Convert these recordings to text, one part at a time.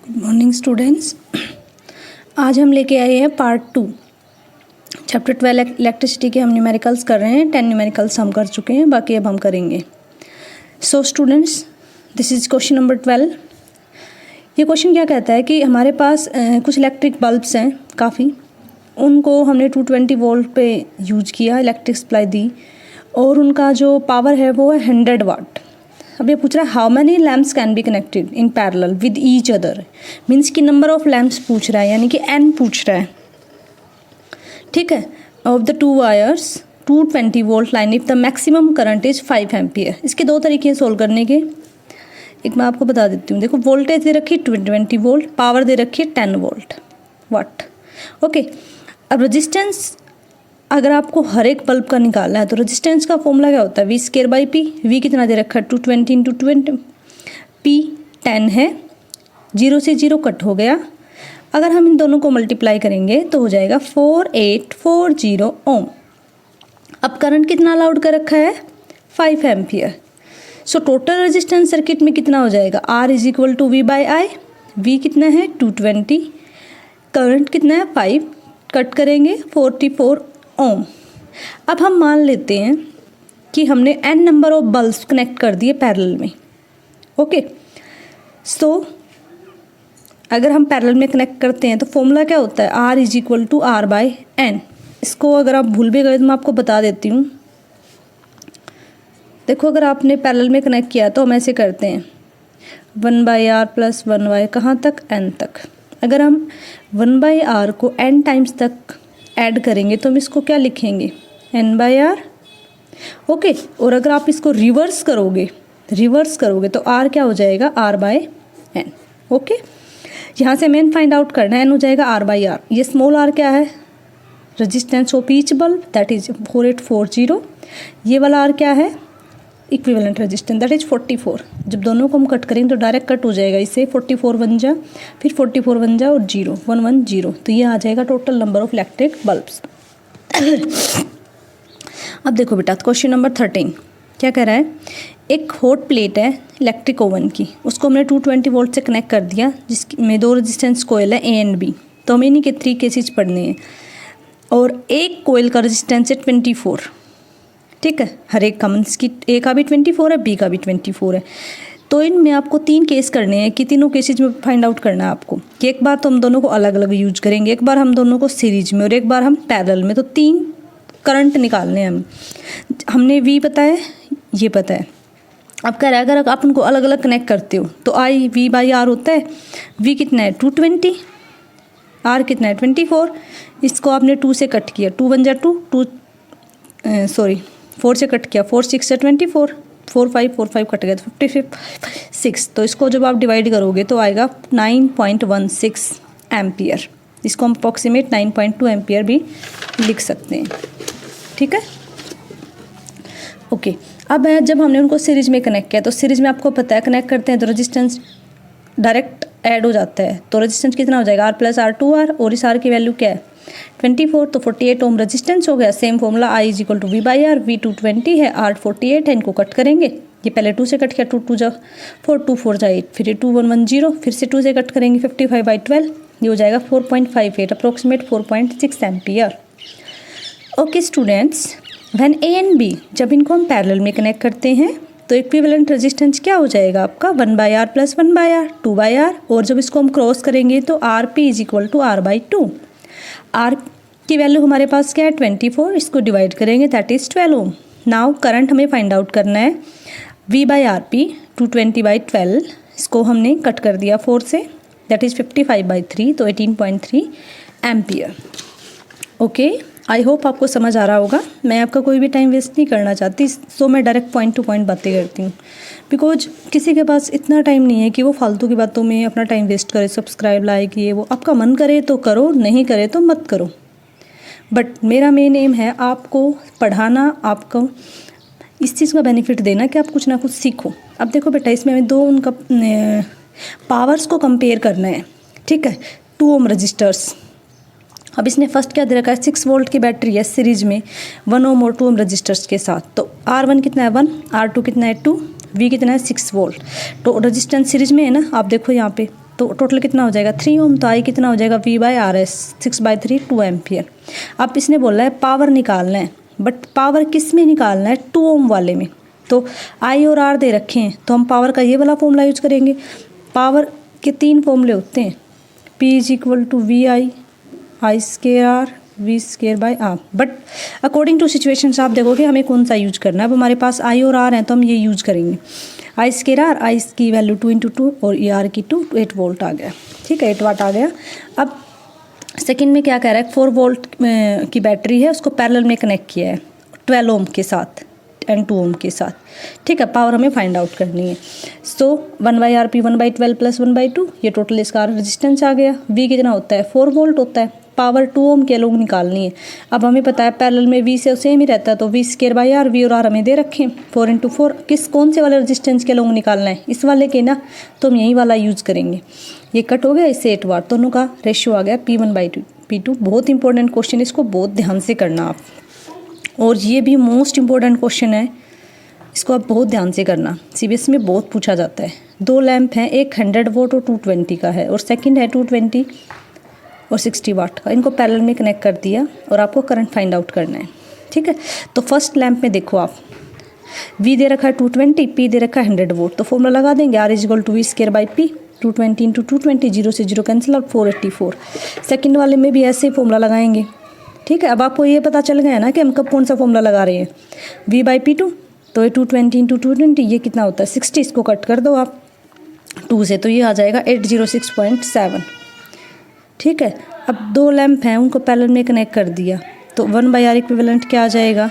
Good morning students. आज हम लेके आए हैं पार्ट 2 चैप्टर 12 इलेक्ट्रिसिटी के। हम न्यूमेरिकल्स कर रहे हैं, 10 न्यूमेरिकल्स हम कर चुके हैं, बाकी अब हम करेंगे। So students, this is question number 12। ये क्वेश्चन क्या कहता है कि हमारे पास कुछ इलेक्ट्रिक बल्ब्स हैं काफ़ी, उनको हमने 220 वोल्ट पे यूज किया, इलेक्ट्रिक सप्लाई दी, और उनका जो पावर है वो है 100 वाट। अब ये पूछ रहा है how many lamps can be connected in parallel with each other, means कि नंबर ऑफ लैम्प्स पूछ रहा है, यानी कि n पूछ रहा है। ठीक है, of the 2 wires 220 volt line if the maximum current is 5 ampere. इसके 2 तरीके हैं सोल्व करने के। एक मैं आपको बता देती हूँ। देखो, वोल्टेज दे रखी है 220 वोल्ट, पावर दे रखी है 10 वोल्ट वाट। ओके, अब रेजिस्टेंस अगर आपको हर एक बल्ब का निकालना है तो रेजिस्टेंस का फॉर्मूला क्या होता है, V²/P। V कितना दे रखा है 220 × 20, P 10 है, 0 से 0 कट हो गया। अगर हम इन दोनों को मल्टीप्लाई करेंगे तो हो जाएगा 4840 ओम। अब करंट कितना अलाउड कर रखा है 5 ampere. So total resistance circuit में कितना हो जाएगा, R = V/I। V कितना है 220, करंट कितना है 5, कट करेंगे 44 ओम। अब हम मान लेते हैं कि हमने n number of bulbs connect कर दिए पैरेलल में। ओके, सो अगर हम पैरेलल में कनेक्ट करते हैं तो फॉर्मूला क्या होता है, R = R/N। इसको अगर आप भूल भी गए तो मैं आपको बता देती हूँ। देखो, अगर आपने पैरेलल में कनेक्ट किया तो हम ऐसे करते हैं 1/R + 1/, कहाँ तक, n तक। अगर हम 1/R को n टाइम्स तक ऐड करेंगे तो हम इसको क्या लिखेंगे, n/R। ओके, और अगर आप इसको रिवर्स करोगे तो R क्या हो जाएगा, R/N। ओके, यहाँ से हमें फाइंड आउट करना है, n हो जाएगा R/R। ये स्मॉल r क्या है, resistance of each bulb, that is 4840। ये वाला r क्या है, इक्विवेलेंट रेजिस्टेंस, दैट इज 44। जब दोनों को हम कट करेंगे तो डायरेक्ट कट हो जाएगा इससे, 44 1 जा, फिर 44 1 जा और 0 1 1 0, तो ये आ जाएगा total number of electric bulbs. अब देखो बेटा, क्वेश्चन नंबर 13 क्या कह रहा है, एक हॉट प्लेट है इलेक्ट्रिक ओवन की, उसको हमने 220 वोल्ट से कनेक्ट कर दिया, जिसमें 2 रेजिस्टेंस कोयल है A एंड B। तो हमें इन्हीं के 3 केसेज पढ़ने हैं, और एक कोयल का रेजिस्टेंस है 24। ठीक है, हर एक का, मीन्स की A का भी 24 है, B का भी 24 है। तो इनमें आपको 3 केस करने हैं कि तीनों केसेज में फाइंड आउट करना है आपको, कि एक बार तो हम दोनों को अलग अलग यूज करेंगे, एक बार हम दोनों को सीरीज में, और एक बार हम पैरेलल में। तो 3 करंट निकालने हैं हमने V पता है, ये पता है। अब कह रहा है अगर आप उनको अलग अलग कनेक्ट करते हो तो I V/R होता है। V कितना है 220, R कितना है 24। इसको आपने 2 से कट किया, 2 1 जा 2, 4 से कट किया, 4 6 जा 24, 4 5 कट गया तो 56। तो इसको जब आप डिवाइड करोगे तो आएगा 9.16 एम्पियर। इसको हम अप्रॉक्सीमेट 9.2 एम्पियर भी लिख सकते हैं। ठीक है, ओके। अब जब हमने उनको सीरीज में कनेक्ट किया तो सीरीज में आपको पता है कनेक्ट करते हैं तो रेजिस्टेंस डायरेक्ट ऐड हो जाता है। तो रेजिस्टेंस कितना हो जाएगा, R + R2R, और इस R की वैल्यू क्या है 24, तो 48 ओम रेजिस्टेंस हो गया। Same formula I = V/R। V 220 है, R 48 है, इनको कट करेंगे। ये पहले 2 से कट किया, 2 2 जा 4, 2 4 जा 8, फिर 2 1 1 0, फिर से 2 से कट करेंगे 55/12, ये हो जाएगा 4.58, approximate 4.6 ampere. Okay students, when A and B, जब इनको हम पैरेलल में कनेक्ट करते हैं तो इक्विवेलेंट रेजिस्टेंस क्या हो जाएगा आपका 1/R + 1/R 2/R, और जब इसको हम क्रॉस करेंगे तो RP = R/2। R की वैल्यू हमारे पास क्या है 24, इसको डिवाइड करेंगे that is 12 ohm. Now current हमें फाइंड आउट करना है, V/RP 220/12, इसको हमने कट कर दिया 4 से, दैट इज 55/3, तो 18.3 एम्पियर। ओके, आई होप आपको समझ आ रहा होगा। मैं आपका कोई भी टाइम वेस्ट नहीं करना चाहती, सो मैं डायरेक्ट पॉइंट टू पॉइंट बातें करती हूँ, बिकॉज किसी के पास इतना टाइम नहीं है कि वो फालतू की बातों में अपना टाइम वेस्ट करे, सब्सक्राइब लाइक ये वो। आपका मन करे तो करो, नहीं करे तो मत करो, बट मेरा मेन एम है आपको पढ़ाना, आपको इस चीज़ का बेनिफिट देना कि आप कुछ ना कुछ सीखो। अब देखो बेटा, इसमें हमें 2 उनका पावर्स को कंपेयर करना है। ठीक है, 2 ओम रजिस्टर्स। अब इसने फर्स्ट क्या दे रखा है, 6 वोल्ट की बैटरी है सीरीज में 1 ओम और 2 ओम रजिस्टर्स के साथ। तो R1 कितना है 1, R2 कितना है 2, V कितना है 6 वोल्ट। तो रेजिस्टेंस सीरीज में है ना, आप देखो यहाँ पे तो टोटल कितना हो जाएगा 3 ओम, तो आई कितना हो जाएगा V/RS 6/3 2 एम्पियर। अब इसने बोला है पावर निकालना है, बट पावर किस में निकालना है 2 ओम वाले में, तो आई और आर दे रखे हैं तो हम पावर का ये वाला फॉर्मूला यूज करेंगे। पावर के 3 फॉर्मूले होते हैं, P = VI I²R V²/R, but according to situations आप देखोगे हमें कौन सा यूज करना है। अब हमारे पास आई और आर हैं तो हम ये यूज करेंगे। I²R, आई की वैल्यू 2 × 2 और ER की 2, 8 वोल्ट आ गया। ठीक है, 8 वाट आ गया। अब सेकंड में क्या कह रहा है, 4 वोल्ट की बैटरी है, उसको पैरेलल में कनेक्ट किया है 12 ओम के साथ एंड 2 ओम के साथ। ठीक है, पावर हमें फाइंड आउट करनी है। सो 1/RP 1/12 + 1/2, ये टोटल इसका रेजिस्टेंस आ गया। V कितना होता है 4 वोल्ट होता है, पावर 2 ओम के लोग निकालनी है। अब हमें पता है पैरेलल में V से सेम ही रहता है, तो V²/R, V और R हमें दे रखें 4 × 4। कौन से वाले रेजिस्टेंस के लोग निकालना है, इस वाले के ना, तो हम यही वाला यूज़ करेंगे। ये कट हो गया, इससे 8 वाट, दोनों का रेशियो आ गया P1/2 P2। बहुत इंपॉर्टेंट क्वेश्चन, इसको बहुत ध्यान से करना आप, और ये भी मोस्ट इम्पोर्टेंट क्वेश्चन है, इसको आप बहुत ध्यान से करना। CBSE में बहुत पूछा जाता है। 2 लैंप हैं, एक 100 वोट और 220 का है, और सेकंड है 220 और 60 वाट का। इनको पैरेलल में कनेक्ट कर दिया और आपको करंट फाइंड आउट करना है। ठीक है, तो फर्स्ट लैंप में देखो आप, V दे रखा है 220, P दे रखा है 100 वोट, तो फॉर्मूला लगा देंगे R = V²/P। 220 × 220, 0 से 0 कैंसिल आउट, 484। सेकंड वाले में भी ऐसे ही फॉर्मूला लगाएंगे। ठीक है, अब आपको ये पता चल गया ना कि हम कब कौन सा फॉर्मूला लगा रहे हैं, V/P2। तो ये 220 × 220, ये कितना होता है 60, इसको कट कर दो आप 2 से, तो ये आ जाएगा 806.7। ठीक है, अब 2 लैंप हैं, उनको पैरेलल में कनेक्ट कर दिया, तो 1/R इक्विवेलेंट क्या आ जाएगा।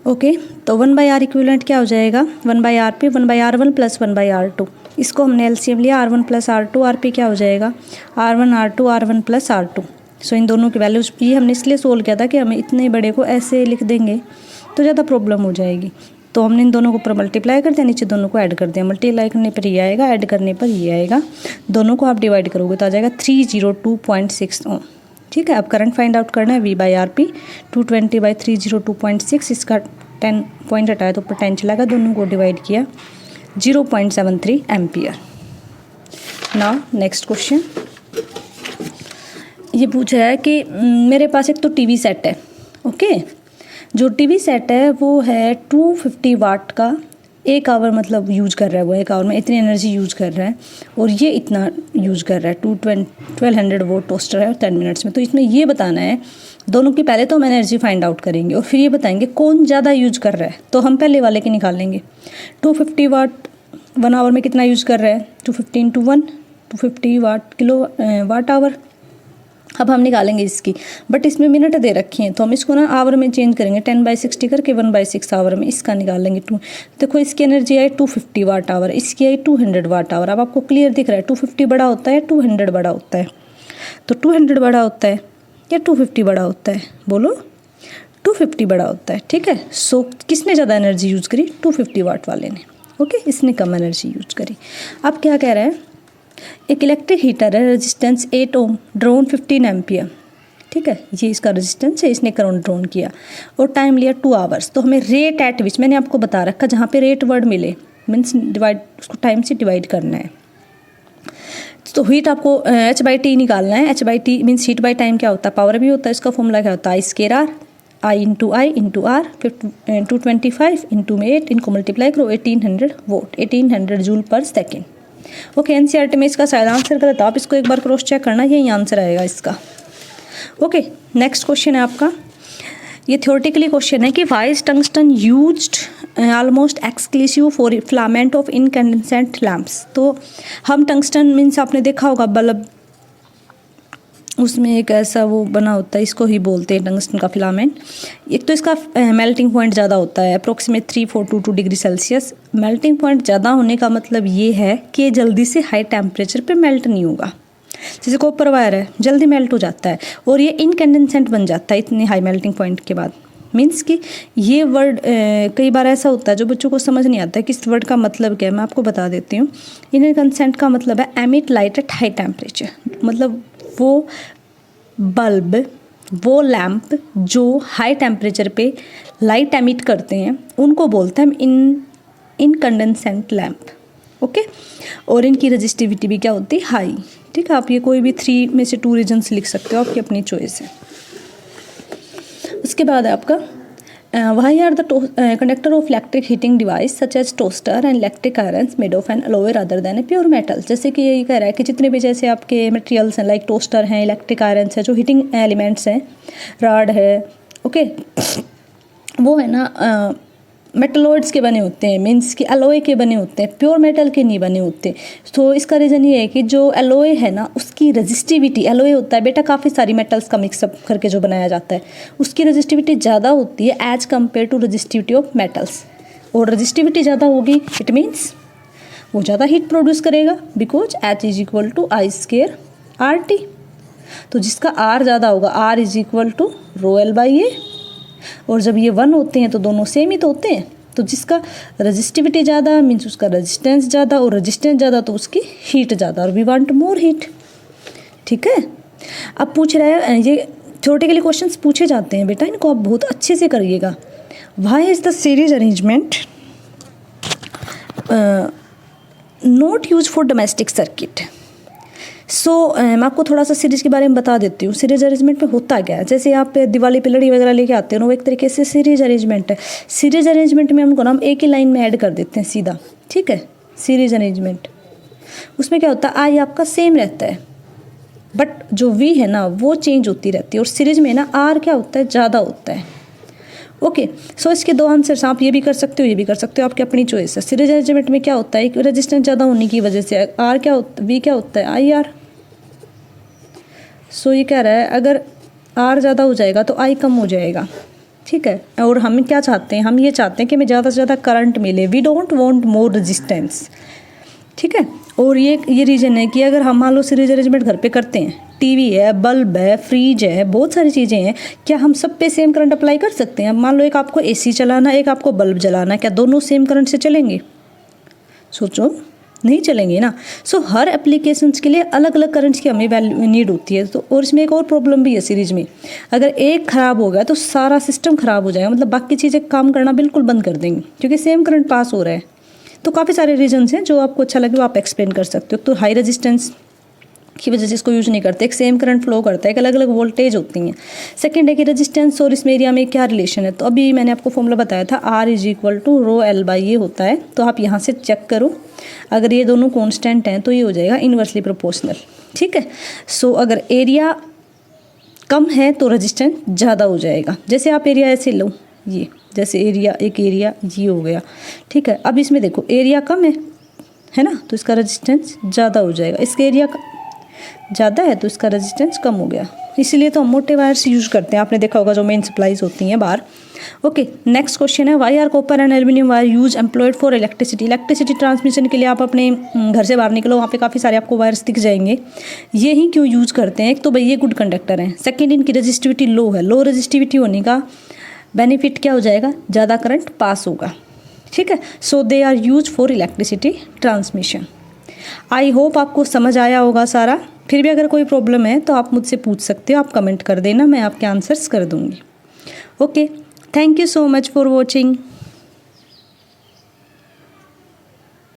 ओके, तो 1/R इक्विवेलेंट क्या हो जाएगा 1/RP 1/R1 + 1/R2। इसको हमने LCM लिया R1 + R2, RP क्या हो जाएगा R1 R2 R1 + R2। सो इन दोनों की वैल्यूज, ये हमने इसलिए सोल्व किया था कि हमें इतने बड़े को ऐसे लिख देंगे तो ज़्यादा प्रॉब्लम हो जाएगी, तो हमने इन दोनों को ऊपर मल्टीप्लाई कर दिया, नीचे दोनों को ऐड कर दिया। मल्टीप्लाई करने पर ये आएगा, ऐड करने पर ये आएगा, दोनों को आप डिवाइड करोगे तो आ जाएगा 302.6 ओम। ठीक है, अब करंट फाइंड आउट करना है V/RP 220/302.6, इसका 10 पॉइंट हटाया तो ऊपर 10 चला गया, दोनों को डिवाइड किया 0.73 एम्पियर। नाउ नेक्स्ट क्वेश्चन, ये पूछ रहा है कि मेरे पास एक तो टीवी सेट है। ओके, जो टीवी सेट है वो है 250 वाट का, 1 आवर मतलब यूज कर रहा है वो, 1 आवर में इतनी एनर्जी यूज कर रहा है, और ये इतना यूज कर रहा है 1200 वोट टोस्टर है और 10 मिनट्स में। तो इसमें ये बताना है, दोनों की पहले तो हम एनर्जी फाइंड आउट करेंगे और फिर ये बताएंगे कौन ज़्यादा यूज कर रहा है, तो हम पहले वाले की निकालेंगे। 250 वाट 1 आवर में कितना यूज कर रहा है 250 × 1 250 वाट किलो वाट आवर। अब हम निकालेंगे इसकी, बट इसमें मिनट दे रखे हैं तो हम इसको ना आवर में चेंज करेंगे, 10/60 करके 1/6 आवर में इसका निकालेंगे। देखो इसकी एनर्जी आई 250 वाट आवर, इसकी आई 200 वाट आवर। अब आपको क्लियर दिख रहा है 250 बड़ा होता है 200 बड़ा होता है, तो 200 बड़ा होता है या 250 बड़ा होता है, बोलो 250 बड़ा होता है। ठीक है, सो किसने ज़्यादा एनर्जी यूज़ करी 250 वाट वाले ने। ओके, इसने कम एनर्जी यूज करी। अब क्या कह रहा है, एक इलेक्ट्रिक हीटर है, रेजिस्टेंस 8 ओम, ड्रोन 15 एम्पियर। ठीक है, ये इसका रेजिस्टेंस है, इसने करंट ड्रोन किया और टाइम लिया 2 आवर्स। तो हमें रेट एट विच, मैंने आपको बता रखा जहाँ पे रेट वर्ड मिले मीन्स डिवाइड, उसको टाइम से डिवाइड करना है। तो हीट आपको H/T निकालना है। H/T means heat by time क्या होता है, पावर भी होता है, इसका फॉर्मूला क्या होता है I²R, I × R 225 इंटू में 8, इनको मल्टीप्लाई करो 1800 वोट, 1800 जूल पर सेकेंड। ओके, NCERT में इसका शायद आंसर गलत है, आप इसको एक बार क्रॉस चेक करना, यही आंसर आएगा इसका। ओके, नेक्स्ट क्वेश्चन है आपका, ये थ्योरेटिकली क्वेश्चन है कि why is tungsten used almost exclusive for filament of incandescent lamps. तो हम टंगस्टन मीन्स आपने देखा होगा बल्ब, उसमें एक ऐसा वो बना होता है, इसको ही बोलते हैं टंगस्टन का फिलामेंट। एक तो इसका मेल्टिंग पॉइंट ज़्यादा होता है, approximate 3422 degree Celsius. Melting point ज़्यादा होने का मतलब ये है कि जल्दी से हाई टेम्परेचर पे मेल्ट नहीं होगा। जैसे कॉपर वायर है, जल्दी मेल्ट हो जाता है और ये इनकैंडेसेंट बन जाता है इतनी हाई मेल्टिंग पॉइंट के बाद। मीन्स कि ये वर्ड कई बार ऐसा होता है जो बच्चों को समझ नहीं आता है कि इस वर्ड का मतलब क्या है, मैं आपको बता देती हूँ। इनकैंडेसेंट का मतलब है emit light at high temperature, मतलब वो बल्ब, वो लैम्प जो हाई टेम्परेचर पे लाइट एमिट करते हैं उनको बोलते हैं इनकैंडेसेंट लैम्प। ओके, और इनकी रजिस्टिविटी भी क्या होती है, हाई। ठीक है, आप ये कोई भी 3 में से 2 रीजन्स लिख सकते हो, आपकी अपनी चॉइस है। उसके बाद है आपका why are the conductor of electric heating device such as toaster and electric irons made of an alloy rather than a pure metal. जैसे कि ये कह रहा है कि जितने भी जैसे आपके मटेरियल्स हैं, लाइक टोस्टर हैं, इलेक्ट्रिक आयरन्स हैं, जो हीटिंग एलिमेंट्स हैं, राड है, ओके, वो है ना मेटलॉइड्स के बने होते हैं, मीन्स कि अलॉय के बने होते हैं, प्योर मेटल के नहीं बने होते। तो इसका रीज़न ये है कि जो अलॉय है ना, उसकी रजिस्टिविटी, अलॉय होता है बेटा काफ़ी सारी मेटल्स का मिक्सअप करके जो बनाया जाता है, उसकी रजिस्टिविटी ज़्यादा होती है as compare to resistivity of metals. और रजिस्टिविटी ज़्यादा होगी, इट मीन्स वो ज़्यादा हीट प्रोड्यूस करेगा, because H is equal to I²RT। तो जिसका R ज़्यादा होगा, R is equal to ρL/A। और जब ये 1 होते हैं तो दोनों सेम ही तो होते हैं। तो जिसका रजिस्टिविटी ज़्यादा मीन्स उसका रेजिस्टेंस ज़्यादा, और रेजिस्टेंस ज़्यादा तो उसकी हीट ज़्यादा, और वी वांट मोर हीट। ठीक है, अब पूछ रहा है, ये थ्योरेटिकली क्वेश्चंस पूछे जाते हैं बेटा, इनको आप बहुत अच्छे से करिएगा। Why is the series arrangement not use for domestic circuit. So मैं आपको थोड़ा सा सीरीज के बारे में बता देती हूँ। सीरीज अरेंजमेंट में होता क्या है, जैसे आप दिवाली पे लड़ी वगैरह लेके आते हो, वो एक तरीके से सीरीज अरेंजमेंट है। सीरीज अरेंजमेंट में हमको ना हम एक ही लाइन में ऐड कर देते हैं सीधा। ठीक है, सीरीज अरेंजमेंट, उसमें क्या होता है, आई आपका सेम रहता है, बट जो वी है ना वो चेंज होती रहती है। और सीरीज में ना आर क्या होता है, ज़्यादा होता है। ओके, सो इसके 2 आंसर्स, आप ये भी कर सकते हो, ये भी कर सकते हो, आपकी अपनी चॉइस है। सीरीज अरेंजमेंट में क्या होता है, एक रेजिस्टेंस ज़्यादा होने की वजह से आर क्या होता है, वी क्या होता है, IR। सो ये कह रहा है अगर R ज़्यादा हो जाएगा तो I कम हो जाएगा। ठीक है, और हम क्या चाहते हैं, हम ये चाहते हैं कि हमें ज़्यादा से ज़्यादा करंट मिले, we don't want more resistance. ठीक है, और ये रीज़न है कि अगर हम मान लो सीरीज अरेंजमेंट घर पे करते हैं, टीवी है, बल्ब है, फ्रिज है, बहुत सारी चीज़ें हैं, क्या हम सब पे सेम करंट अप्लाई कर सकते हैं। मान लो एक आपको AC चलाना, एक आपको बल्ब जलाना, क्या दोनों सेम करंट से चलेंगे, सोचो, नहीं चलेंगे ना। सो हर एप्लीकेशंस के लिए अलग अलग करंट्स की हमें वैल्यू नीड होती है। तो और इसमें एक और प्रॉब्लम भी है सीरीज में, अगर एक ख़राब हो गया तो सारा सिस्टम ख़राब हो जाएगा, मतलब बाकी चीज़ें काम करना बिल्कुल बंद कर देंगी, क्योंकि सेम करंट पास हो रहा है। तो काफ़ी सारे रीजन्स हैं, जो आपको अच्छा लगे वो आप एक्सप्लेन कर सकते हो। तो हाई रेजिस्टेंस की वजह से इसको यूज नहीं करते, एक सेम करंट फ्लो करता है, एक अलग अलग वोल्टेज होती हैं। सेकंड है कि रेजिस्टेंस और इसमें एरिया में क्या रिलेशन है। तो अभी मैंने आपको फॉर्मूला बताया था, R is equal to ρL/A होता है। तो आप यहाँ से चेक करो, अगर ये दोनों कॉन्स्टेंट हैं तो ये हो जाएगा इन्वर्सली प्रोपोर्शनल। ठीक है, सो अगर एरिया कम है तो रेजिस्टेंस ज़्यादा हो जाएगा। जैसे आप एरिया ऐसे लो, ये जैसे एरिया, एक एरिया ये हो गया। ठीक है, अब इसमें देखो एरिया कम है ना, तो इसका रेजिस्टेंस ज़्यादा हो जाएगा। इसका एरिया ज़्यादा है तो इसका रेजिस्टेंस कम हो गया। इसीलिए तो हम मोटे वायर्स यूज करते हैं, आपने देखा होगा जो मेन सप्लाईज होती हैं बाहर। ओके, नेक्स्ट क्वेश्चन है, why are copper and aluminium wire use employed for electricity. Electricity transmission के लिए आप अपने घर से बाहर निकलो, वहाँ पे काफ़ी सारे आपको वायर्स दिख जाएंगे। ये ही क्यों यूज करते हैं, एक तो भाई ये गुड कंडक्टर हैं, सेकेंड इनकी रजिस्टिविटी लो है। लो रजिस्टिविटी होने का बेनिफिट क्या हो जाएगा, ज़्यादा करंट पास होगा। ठीक है, so they are use for electricity transmission. I hope आपको समझ आया होगा सारा। फिर भी अगर कोई प्रॉब्लम है तो आप मुझसे पूछ सकते हो, आप कमेंट कर देना, मैं आपके आंसर्स कर दूँगी। Okay, thank you so much for watching.